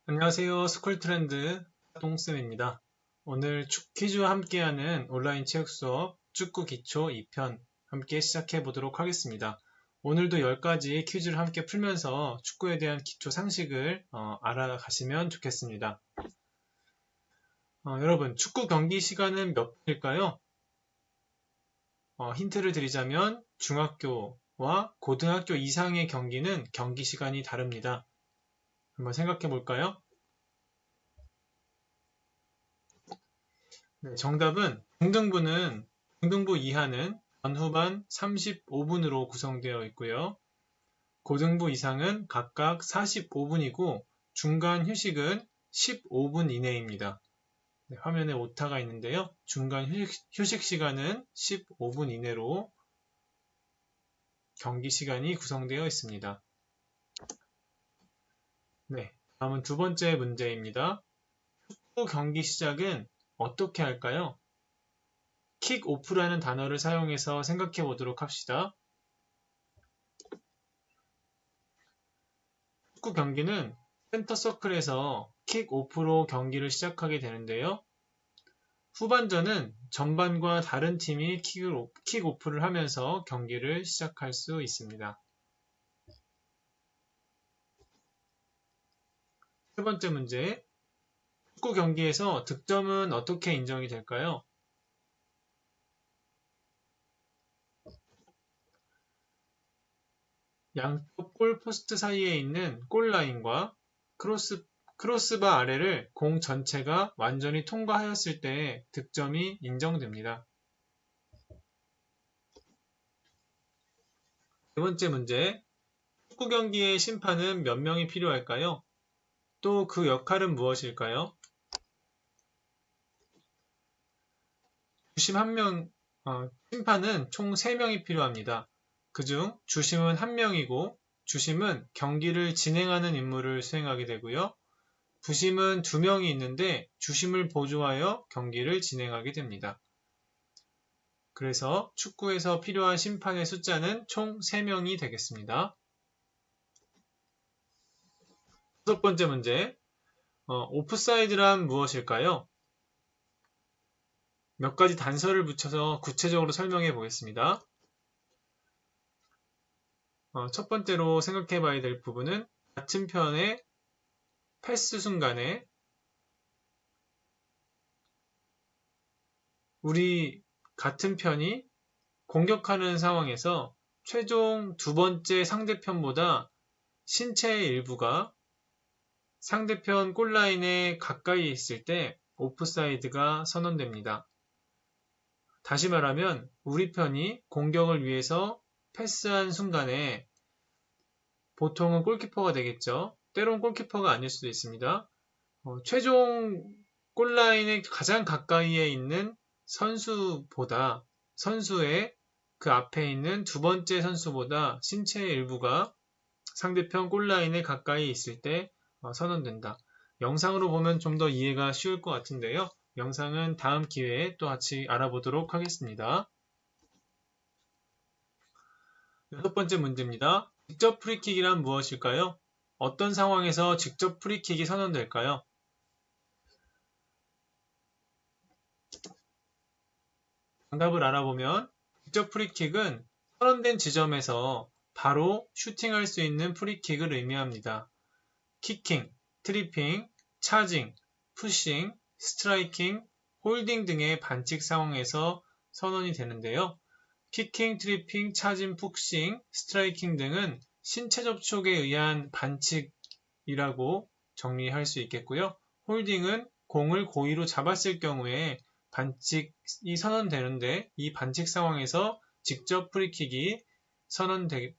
안녕하세요. 스쿨트렌드 똥쌤입니다. 오늘 퀴즈와 함께하는 온라인 체육 수업 축구 기초 2편 함께 시작해 보도록 하겠습니다. 오늘도 10가지 퀴즈를 함께 풀면서 축구에 대한 기초 상식을 알아가시면 좋겠습니다. 여러분, 축구 경기 시간은 몇 분일까요? 힌트를 드리자면 중학교와 고등학교 이상의 경기는 경기 시간이 다릅니다. 한번 생각해 볼까요? 네, 정답은 중등부 이하는 전후반 35분으로 구성되어 있고요. 고등부 이상은 각각 45분이고 중간 휴식은 15분 이내입니다. 네, 화면에 오타가 있는데요. 중간 휴식 시간은 15분 이내로 경기 시간이 구성되어 있습니다. 네, 다음은 두 번째 문제입니다. 축구 경기 시작은 어떻게 할까요? 킥오프라는 단어를 사용해서 생각해 보도록 합시다. 축구 경기는 센터 서클에서 킥오프로 경기를 시작하게 되는데요. 후반전은 전반과 다른 팀이 킥오프를 하면서 경기를 시작할 수 있습니다. 세 번째 문제, 축구 경기에서 득점은 어떻게 인정이 될까요? 양쪽 골 포스트 사이에 있는 골라인과 크로스바 아래를 공 전체가 완전히 통과하였을 때 득점이 인정됩니다. 네 번째 문제, 축구 경기의 심판은 몇 명이 필요할까요? 또 그 역할은 무엇일까요? 주심 1명, 심판은 총 3명이 필요합니다. 그중 주심은 1명이고 주심은 경기를 진행하는 임무를 수행하게 되고요. 부심은 2명이 있는데 주심을 보조하여 경기를 진행하게 됩니다. 그래서 축구에서 필요한 심판의 숫자는 총 3명이 되겠습니다. 다섯 번째 문제, 오프사이드란 무엇일까요? 몇 가지 단서를 붙여서 구체적으로 설명해 보겠습니다. 첫 번째로 생각해 봐야 될 부분은 같은 편의 패스 순간에 우리 같은 편이 공격하는 상황에서 최종 두 번째 상대편보다 신체의 일부가 상대편 골라인에 가까이 있을 때 오프사이드가 선언됩니다. 다시 말하면 우리 편이 공격을 위해서 패스한 순간에 보통은 골키퍼가 되겠죠. 때론 골키퍼가 아닐 수도 있습니다. 최종 골라인에 가장 가까이에 있는 선수의 그 앞에 있는 두 번째 선수보다 신체의 일부가 상대편 골라인에 가까이 있을 때 선언된다. 영상으로 보면 좀 더 이해가 쉬울 것 같은데요. 영상은 다음 기회에 또 같이 알아보도록 하겠습니다. 여섯 번째 문제입니다. 직접 프리킥이란 무엇일까요? 어떤 상황에서 직접 프리킥이 선언될까요? 정답을 알아보면 직접 프리킥은 선언된 지점에서 바로 슈팅할 수 있는 프리킥을 의미합니다. 키킹, 트리핑, 차징, 푸싱, 스트라이킹, 홀딩 등의 반칙 상황에서 선언이 되는데요. 키킹, 트리핑, 차징, 푸싱, 스트라이킹 등은 신체 접촉에 의한 반칙이라고 정리할 수 있겠고요. 홀딩은 공을 고의로 잡았을 경우에 반칙이 선언되는데 이 반칙 상황에서 직접 프리킥이 선언된다고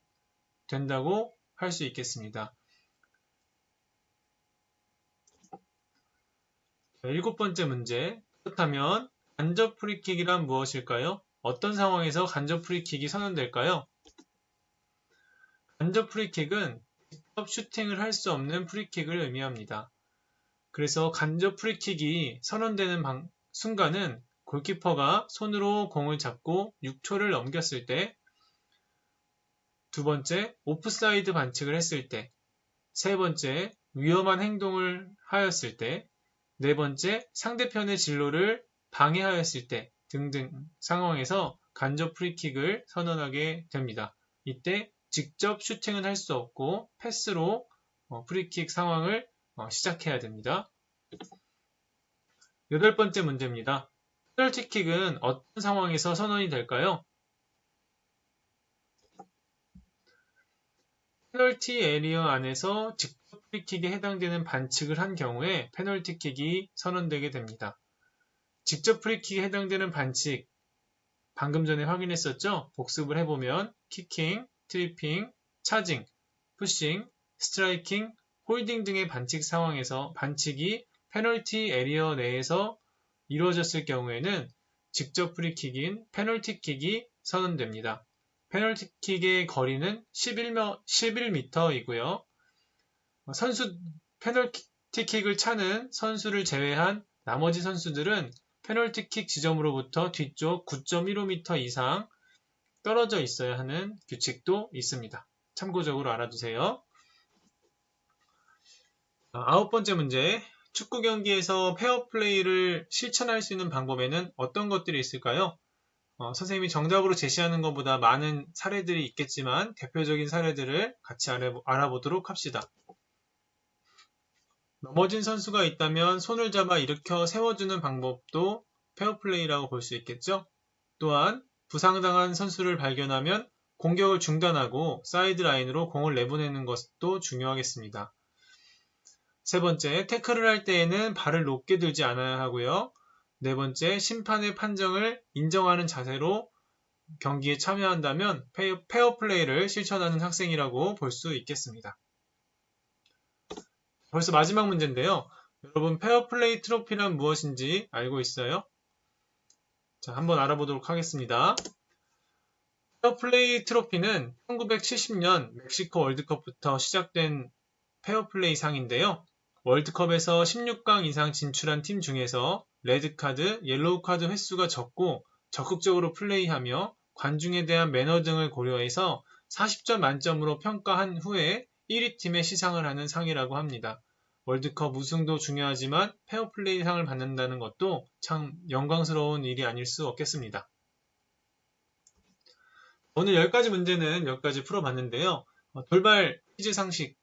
할 수 있겠습니다. 일곱 번째 문제. 그렇다면 간접 프리킥이란 무엇일까요? 어떤 상황에서 간접 프리킥이 선언될까요? 간접 프리킥은 직접 슈팅을 할 수 없는 프리킥을 의미합니다. 그래서 간접 프리킥이 선언되는 순간은 골키퍼가 손으로 공을 잡고 6초를 넘겼을 때, 두 번째, 오프사이드 반칙을 했을 때, 세 번째, 위험한 행동을 하였을 때, 네 번째, 상대편의 진로를 방해하였을 때 등등 상황에서 간접 프리킥을 선언하게 됩니다. 이때 직접 슈팅은 할 수 없고 패스로 프리킥 상황을 시작해야 됩니다. 여덟 번째 문제입니다. 페널티킥은 어떤 상황에서 선언이 될까요? 페널티 에리어 안에서 직접 프리킥에 해당되는 반칙을 한 경우에 페널티킥이 선언되게 됩니다. 직접 프리킥에 해당되는 반칙, 방금 전에 확인했었죠? 복습을 해보면 키킹, 트리핑, 차징, 푸싱, 스트라이킹, 홀딩 등의 반칙 상황에서 반칙이 페널티 에리어 내에서 이루어졌을 경우에는 직접 프리킥인 페널티킥이 선언됩니다. 페널티킥의 거리는 11m이고요. 페널티킥을 차는 선수를 제외한 나머지 선수들은 페널티킥 지점으로부터 뒤쪽 9.15m 이상 떨어져 있어야 하는 규칙도 있습니다. 참고적으로 알아두세요. 아홉 번째 문제. 축구 경기에서 페어플레이를 실천할 수 있는 방법에는 어떤 것들이 있을까요? 선생님이 정답으로 제시하는 것보다 많은 사례들이 있겠지만 대표적인 사례들을 같이 알아보도록 합시다. 넘어진 선수가 있다면 손을 잡아 일으켜 세워주는 방법도 페어플레이라고 볼 수 있겠죠? 또한 부상당한 선수를 발견하면 공격을 중단하고 사이드라인으로 공을 내보내는 것도 중요하겠습니다. 세 번째, 태클을 할 때에는 발을 높게 들지 않아야 하고요. 네 번째, 심판의 판정을 인정하는 자세로 경기에 참여한다면 페어플레이를 실천하는 학생이라고 볼 수 있겠습니다. 벌써 마지막 문제인데요. 여러분, 페어플레이 트로피란 무엇인지 알고 있어요? 자, 한번 알아보도록 하겠습니다. 페어플레이 트로피는 1970년 멕시코 월드컵부터 시작된 페어플레이 상인데요. 월드컵에서 16강 이상 진출한 팀 중에서 레드카드, 옐로우카드 횟수가 적고 적극적으로 플레이하며 관중에 대한 매너 등을 고려해서 40점 만점으로 평가한 후에 1위 팀에 시상을 하는 상이라고 합니다. 월드컵 우승도 중요하지만 페어플레이 상을 받는다는 것도 참 영광스러운 일이 아닐 수 없겠습니다. 오늘 10가지 문제는 여기까지 풀어봤는데요. 돌발 퀴즈 상식,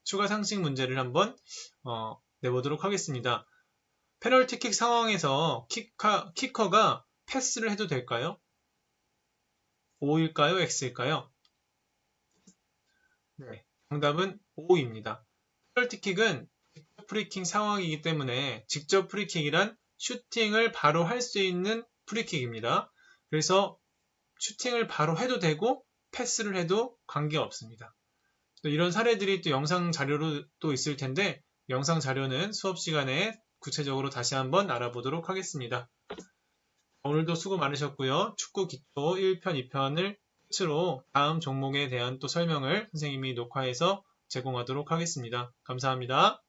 추가 상식 문제를 한번 내보도록 하겠습니다. 페널티킥 상황에서 키커가 패스를 해도 될까요? O일까요? X일까요? 네, 정답은 O입니다. 페널티킥은 직접 프리킥 상황이기 때문에 직접 프리킥이란 슈팅을 바로 할 수 있는 프리킥입니다. 그래서 슈팅을 바로 해도 되고 패스를 해도 관계없습니다. 또 이런 사례들이 또 영상 자료로 또 있을 텐데 영상 자료는 수업 시간에 구체적으로 다시 한번 알아보도록 하겠습니다. 오늘도 수고 많으셨고요. 축구 기초 1편, 2편을 끝으로 다음 종목에 대한 또 설명을 선생님이 녹화해서 제공하도록 하겠습니다. 감사합니다.